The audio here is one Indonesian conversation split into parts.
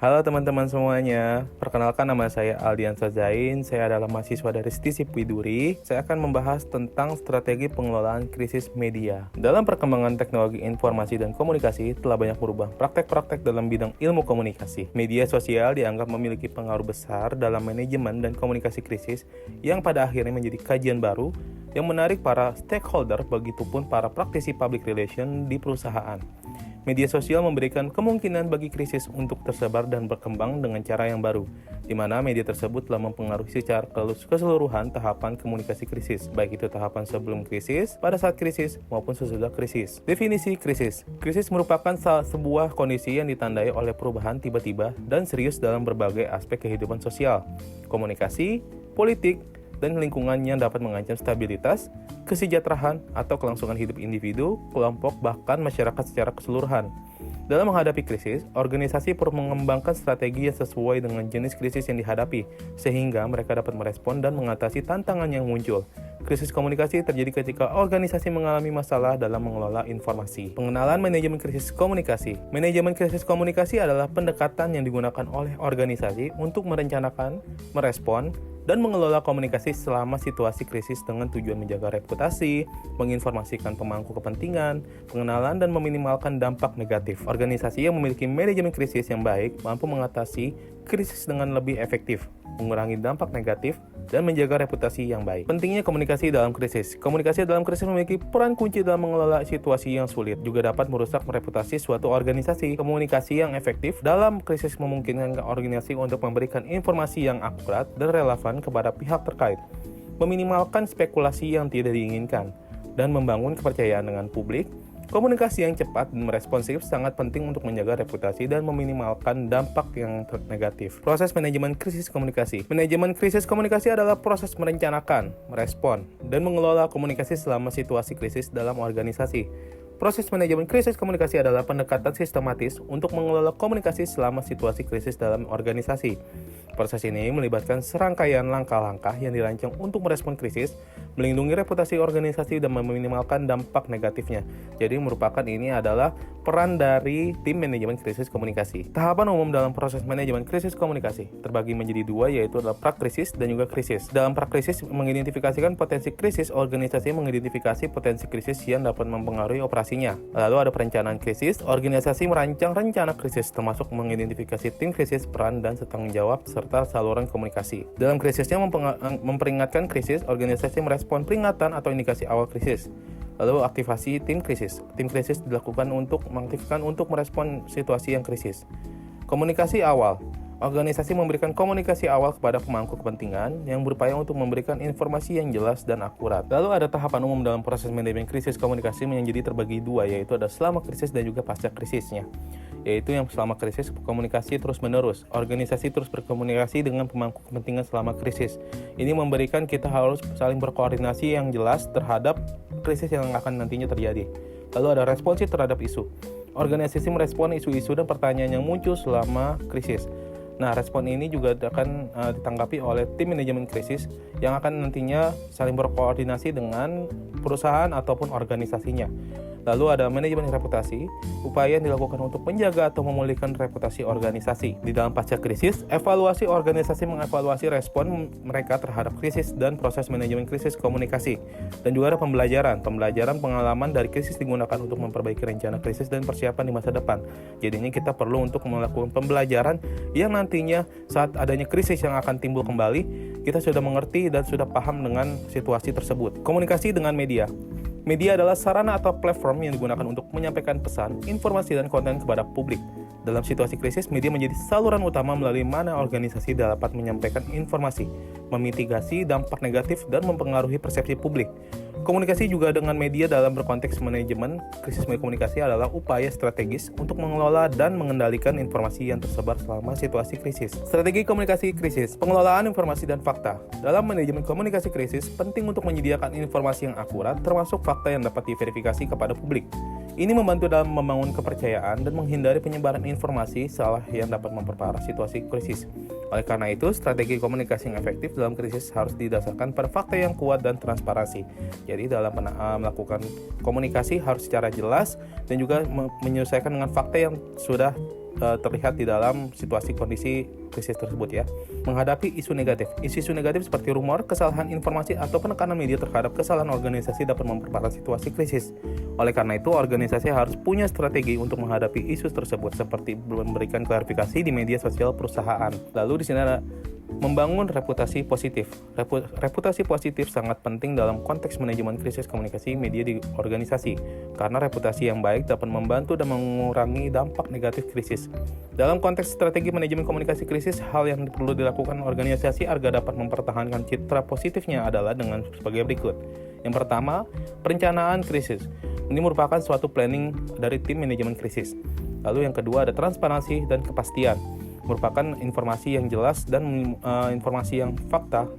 Halo teman-teman semuanya, perkenalkan nama saya Aldiansa Zain, saya adalah mahasiswa dari STISIP Widuri. Saya akan membahas tentang strategi pengelolaan krisis media. Dalam perkembangan teknologi informasi dan komunikasi telah banyak berubah praktek-praktek dalam bidang ilmu komunikasi. Media sosial dianggap memiliki pengaruh besar dalam manajemen dan komunikasi krisis yang pada akhirnya menjadi kajian baru yang menarik para stakeholder, begitupun para praktisi public relation di perusahaan. Media sosial memberikan kemungkinan bagi krisis untuk tersebar dan berkembang dengan cara yang baru, di mana media tersebut telah mempengaruhi secara keseluruhan tahapan komunikasi krisis, baik itu tahapan sebelum krisis, pada saat krisis, maupun sesudah krisis. Definisi krisis. Krisis merupakan sebuah kondisi yang ditandai oleh perubahan tiba-tiba dan serius dalam berbagai aspek kehidupan sosial, komunikasi, politik, dan lingkungan yang dapat mengancam stabilitas, kesejahteraan, atau kelangsungan hidup individu, kelompok, bahkan masyarakat secara keseluruhan. Dalam menghadapi krisis, organisasi perlu mengembangkan strategi yang sesuai dengan jenis krisis yang dihadapi, sehingga mereka dapat merespon dan mengatasi tantangan yang muncul. Krisis komunikasi terjadi ketika organisasi mengalami masalah dalam mengelola informasi. Pengenalan manajemen krisis komunikasi. Manajemen krisis komunikasi adalah pendekatan yang digunakan oleh organisasi untuk merencanakan, merespon, dan mengelola komunikasi selama situasi krisis dengan tujuan menjaga reputasi, menginformasikan pemangku kepentingan, pengenalan, dan meminimalkan dampak negatif. Organisasi yang memiliki manajemen krisis yang baik mampu mengatasi krisis dengan lebih efektif, mengurangi dampak negatif, dan menjaga reputasi yang baik. Pentingnya komunikasi dalam krisis. Komunikasi dalam krisis memiliki peran kunci dalam mengelola situasi yang sulit, juga dapat merusak reputasi suatu organisasi. Komunikasi yang efektif dalam krisis memungkinkan organisasi untuk memberikan informasi yang akurat dan relevan kepada pihak terkait, meminimalkan spekulasi yang tidak diinginkan, dan membangun kepercayaan dengan publik. Komunikasi yang cepat dan meresponsif sangat penting untuk menjaga reputasi dan meminimalkan dampak yang negatif. Proses manajemen krisis komunikasi. Manajemen krisis komunikasi adalah proses merencanakan, merespon, dan mengelola komunikasi selama situasi krisis dalam organisasi. Proses manajemen krisis komunikasi adalah pendekatan sistematis untuk mengelola komunikasi selama situasi krisis dalam organisasi. Proses ini melibatkan serangkaian langkah-langkah yang dirancang untuk merespon krisis, melindungi reputasi organisasi, dan meminimalkan dampak negatifnya. Jadi merupakan ini adalah peran dari tim manajemen krisis komunikasi. Tahapan umum dalam proses manajemen krisis komunikasi terbagi menjadi dua, yaitu adalah prakrisis dan juga krisis. Dalam prakrisis mengidentifikasikan potensi krisis, organisasi mengidentifikasi potensi krisis yang dapat mempengaruhi operasinya. Lalu ada perencanaan krisis, organisasi merancang rencana krisis termasuk mengidentifikasi tim krisis, peran dan tanggung jawab serta saluran komunikasi. Dalam krisisnya memperingatkan krisis, organisasi merespon peringatan atau indikasi awal krisis. Lalu aktivasi tim krisis. Tim krisis dilakukan untuk mengaktifkan untuk merespon situasi yang krisis. Komunikasi awal. Organisasi memberikan komunikasi awal kepada pemangku kepentingan yang berupaya untuk memberikan informasi yang jelas dan akurat. Lalu ada tahapan umum dalam proses manajemen krisis komunikasi yang jadi terbagi dua, yaitu ada selama krisis dan juga pasca krisisnya. Yaitu yang selama krisis komunikasi terus menerus. Organisasi terus berkomunikasi dengan pemangku kepentingan selama krisis. Ini memberikan kita harus saling berkoordinasi yang jelas terhadap krisis yang akan nantinya terjadi. Lalu ada responsif terhadap isu. Organisasi merespon isu-isu dan pertanyaan yang muncul selama krisis. Nah, respon ini juga akan ditanggapi oleh tim manajemen krisis yang akan nantinya saling berkoordinasi dengan perusahaan ataupun organisasinya. Lalu ada manajemen reputasi, upaya yang dilakukan untuk menjaga atau memulihkan reputasi organisasi. Di dalam pasca krisis, evaluasi organisasi mengevaluasi respon mereka terhadap krisis dan proses manajemen krisis komunikasi. Dan juga ada pembelajaran pengalaman dari krisis digunakan untuk memperbaiki rencana krisis dan persiapan di masa depan. Jadinya kita perlu untuk melakukan pembelajaran yang nantinya saat adanya krisis yang akan timbul kembali, kita sudah mengerti dan sudah paham dengan situasi tersebut. Komunikasi dengan media. Media adalah sarana atau platform yang digunakan untuk menyampaikan pesan, informasi, dan konten kepada publik. Dalam situasi krisis, media menjadi saluran utama melalui mana organisasi dapat menyampaikan informasi, memitigasi dampak negatif, dan mempengaruhi persepsi publik. Komunikasi juga dengan media dalam berkonteks manajemen krisis komunikasi adalah upaya strategis untuk mengelola dan mengendalikan informasi yang tersebar selama situasi krisis. Strategi komunikasi krisis, pengelolaan informasi dan fakta. Dalam manajemen komunikasi krisis, penting untuk menyediakan informasi yang akurat, termasuk fakta yang dapat diverifikasi kepada publik. Ini membantu dalam membangun kepercayaan dan menghindari penyebaran informasi salah yang dapat memperparah situasi krisis. Oleh karena itu, strategi komunikasi yang efektif dalam krisis harus didasarkan pada fakta yang kuat dan transparansi. Jadi dalam melakukan komunikasi harus secara jelas dan juga menyesuaikan dengan fakta yang sudah terlihat di dalam situasi kondisi krisis tersebut ya. Menghadapi isu negatif. Isu-isu negatif seperti rumor, kesalahan informasi, atau penekanan media terhadap kesalahan organisasi dapat memperparah situasi krisis. Oleh karena itu, organisasi harus punya strategi untuk menghadapi isu tersebut, seperti memberikan klarifikasi di media sosial perusahaan. Lalu di sini ada membangun reputasi positif. Reputasi positif sangat penting dalam konteks manajemen krisis komunikasi media di organisasi, karena reputasi yang baik dapat membantu dan mengurangi dampak negatif krisis. Dalam konteks strategi manajemen komunikasi krisis, hal yang perlu dilakukan organisasi agar dapat mempertahankan citra positifnya adalah dengan sebagai berikut. Yang pertama, perencanaan krisis. Ini merupakan suatu planning dari tim manajemen krisis. Lalu yang kedua ada transparansi dan kepastian. Merupakan informasi yang jelas dan informasi yang fakta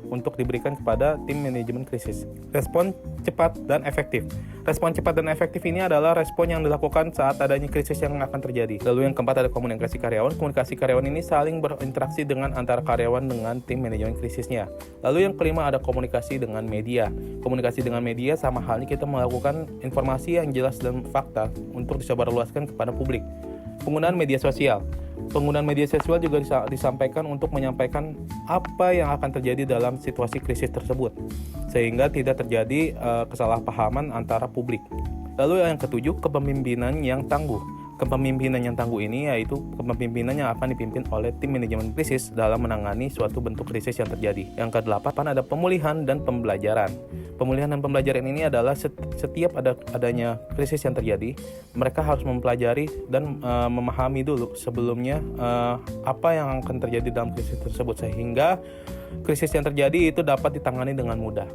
untuk diberikan kepada tim manajemen krisis. Respon cepat dan efektif. Respon cepat dan efektif ini adalah respon yang dilakukan saat adanya krisis yang akan terjadi. Lalu yang keempat ada komunikasi karyawan. Komunikasi karyawan ini saling berinteraksi dengan antara karyawan dengan tim manajemen krisisnya. Lalu yang kelima ada komunikasi dengan media. Komunikasi dengan media sama halnya kita melakukan informasi yang jelas dan fakta untuk disebarluaskan kepada publik. Penggunaan media sosial. Penggunaan media sosial juga disampaikan untuk menyampaikan apa yang akan terjadi dalam situasi krisis tersebut, sehingga tidak terjadi kesalahpahaman antara publik. Lalu yang ketujuh, kepemimpinan yang tangguh. Kepemimpinan yang tangguh ini yaitu kepemimpinan yang akan dipimpin oleh tim manajemen krisis dalam menangani suatu bentuk krisis yang terjadi. Yang kedelapan ada pemulihan dan pembelajaran. Pemulihan dan pembelajaran ini adalah setiap adanya krisis yang terjadi, mereka harus mempelajari dan memahami dulu sebelumnya apa yang akan terjadi dalam krisis tersebut, sehingga krisis yang terjadi itu dapat ditangani dengan mudah.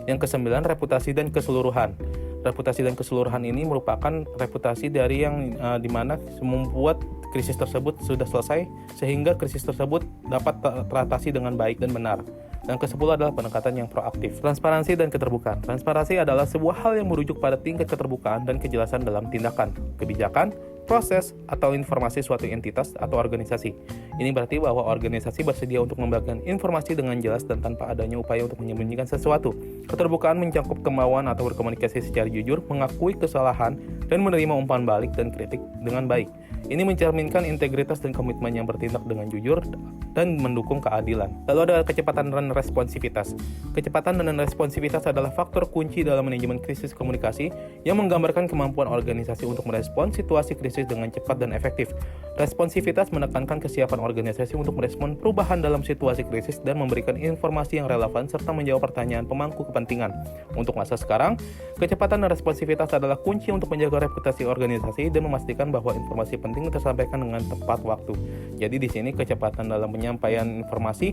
Yang kesembilan, reputasi dan keseluruhan. Reputasi dan keseluruhan ini merupakan reputasi dari yang dimana membuat krisis tersebut sudah selesai, sehingga krisis tersebut dapat teratasi dengan baik dan benar. Dan ke-10 adalah pendekatan yang proaktif. Transparansi dan keterbukaan. Transparansi adalah sebuah hal yang merujuk pada tingkat keterbukaan dan kejelasan dalam tindakan, kebijakan, proses, atau informasi suatu entitas atau organisasi. Ini berarti bahwa organisasi bersedia untuk membagikan informasi dengan jelas dan tanpa adanya upaya untuk menyembunyikan sesuatu. Keterbukaan mencakup kemauan atau berkomunikasi secara jujur, mengakui kesalahan, dan menerima umpan balik dan kritik dengan baik. Ini mencerminkan integritas dan komitmen yang bertindak dengan jujur dan mendukung keadilan. Lalu ada kecepatan dan responsivitas. Kecepatan dan responsivitas adalah faktor kunci dalam manajemen krisis komunikasi yang menggambarkan kemampuan organisasi untuk merespons situasi krisis dengan cepat dan efektif. Responsivitas menekankan kesiapan organisasi untuk merespon perubahan dalam situasi krisis dan memberikan informasi yang relevan serta menjawab pertanyaan pemangku kepentingan. Untuk masa sekarang, kecepatan dan responsivitas adalah kunci untuk menjaga reputasi organisasi dan memastikan bahwa informasi penting tersampaikan dengan tepat waktu. Jadi di sini kecepatan dalam penyampaian informasi,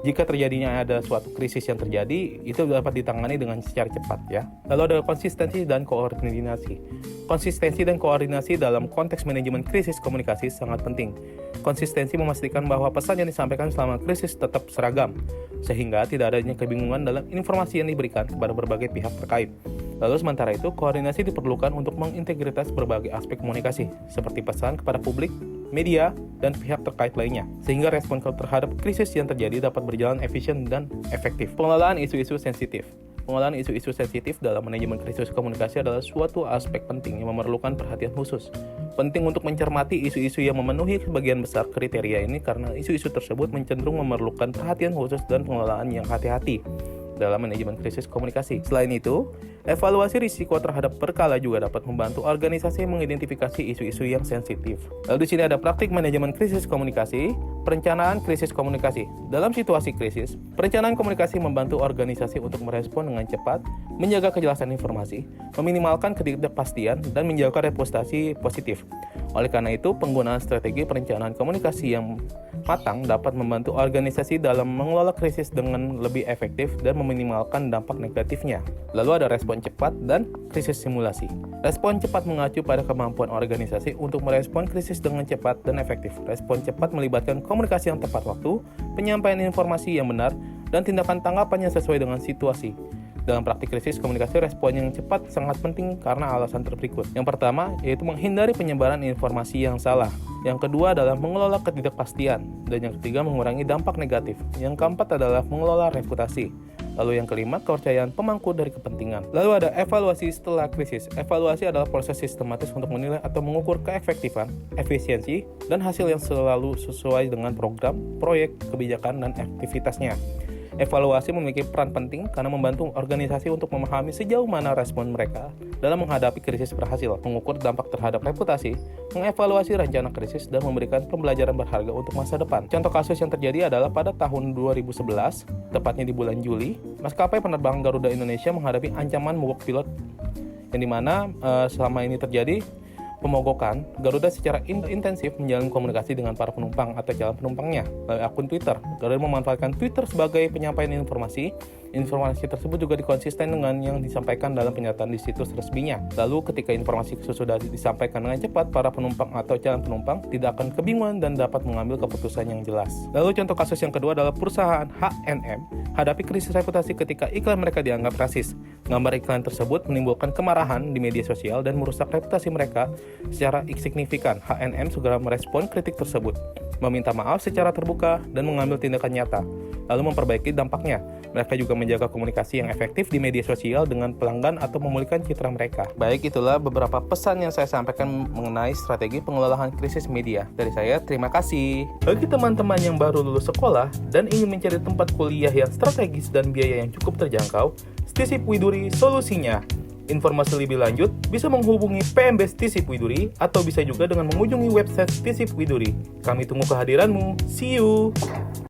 jika terjadinya ada suatu krisis yang terjadi, itu dapat ditangani dengan secara cepat ya. Lalu ada konsistensi dan koordinasi. Konsistensi dan koordinasi dalam konteks manajemen krisis komunikasi sangat penting. Konsistensi memastikan bahwa pesan yang disampaikan selama krisis tetap seragam, sehingga tidak adanya kebingungan dalam informasi yang diberikan kepada berbagai pihak terkait. Lalu sementara itu, koordinasi diperlukan untuk mengintegritas berbagai aspek komunikasi, seperti pesan kepada publik, media, dan pihak terkait lainnya, sehingga respon terhadap krisis yang terjadi dapat berjalan efisien dan efektif. Pengelolaan isu-isu sensitif. Pengelolaan isu-isu sensitif dalam manajemen krisis komunikasi adalah suatu aspek penting yang memerlukan perhatian khusus. Penting untuk mencermati isu-isu yang memenuhi sebagian besar kriteria ini karena isu-isu tersebut cenderung memerlukan perhatian khusus dan pengelolaan yang hati-hati dalam manajemen krisis komunikasi. Selain itu, evaluasi risiko terhadap perkala juga dapat membantu organisasi mengidentifikasi isu-isu yang sensitif. Lalu di sini ada praktik manajemen krisis komunikasi, perencanaan krisis komunikasi. Dalam situasi krisis, perencanaan komunikasi membantu organisasi untuk merespon dengan cepat, menjaga kejelasan informasi, meminimalkan ketidakpastian, dan menjaga reputasi positif. Oleh karena itu, penggunaan strategi perencanaan komunikasi yang matang dapat membantu organisasi dalam mengelola krisis dengan lebih efektif dan meminimalkan dampak negatifnya. Lalu ada respon cepat dan krisis simulasi. Respon cepat mengacu pada kemampuan organisasi untuk merespon krisis dengan cepat dan efektif. Respon cepat melibatkan komunikasi yang tepat waktu, penyampaian informasi yang benar, dan tindakan tanggapan yang sesuai dengan situasi. Dalam praktik krisis komunikasi, respon yang cepat sangat penting karena alasan berikut. Yang pertama, yaitu menghindari penyebaran informasi yang salah. Yang kedua adalah mengelola ketidakpastian. Dan yang ketiga, mengurangi dampak negatif. Yang keempat adalah mengelola reputasi. Lalu yang kelima, kepercayaan pemangku dari kepentingan. Lalu ada evaluasi setelah krisis. Evaluasi adalah proses sistematis untuk menilai atau mengukur keefektifan, efisiensi, dan hasil yang selalu sesuai dengan program, proyek, kebijakan, dan aktivitasnya. Evaluasi memiliki peran penting karena membantu organisasi untuk memahami sejauh mana respon mereka dalam menghadapi krisis berhasil, mengukur dampak terhadap reputasi, mengevaluasi rencana krisis, dan memberikan pembelajaran berharga untuk masa depan. Contoh kasus yang terjadi adalah pada tahun 2011, tepatnya di bulan Juli, maskapai penerbangan Garuda Indonesia menghadapi ancaman mogok pilot, yang dimana selama ini terjadi pemogokan, Garuda secara intensif menjalin komunikasi dengan para penumpang atau calon penumpangnya melalui akun Twitter. Garuda memanfaatkan Twitter sebagai penyampaian informasi. Informasi tersebut juga dikonsisten dengan yang disampaikan dalam pernyataan di situs resminya. Lalu ketika informasi sudah disampaikan dengan cepat, para penumpang atau calon penumpang tidak akan kebingungan dan dapat mengambil keputusan yang jelas. Lalu contoh kasus yang kedua adalah perusahaan H&M hadapi krisis reputasi ketika iklan mereka dianggap rasis. Gambar iklan tersebut menimbulkan kemarahan di media sosial dan merusak reputasi mereka secara signifikan. H&M segera merespon kritik tersebut, meminta maaf secara terbuka dan mengambil tindakan nyata, lalu memperbaiki dampaknya. Mereka juga menjaga komunikasi yang efektif di media sosial dengan pelanggan atau memulihkan citra mereka. Baik, itulah beberapa pesan yang saya sampaikan mengenai strategi pengelolaan krisis media. Dari saya, terima kasih. Bagi teman-teman yang baru lulus sekolah dan ingin mencari tempat kuliah yang strategis dan biaya yang cukup terjangkau, Stisip Widuri solusinya. Informasi lebih lanjut bisa menghubungi PMB Stisip Widuri atau bisa juga dengan mengunjungi website Stisip Widuri. Kami tunggu kehadiranmu. See you!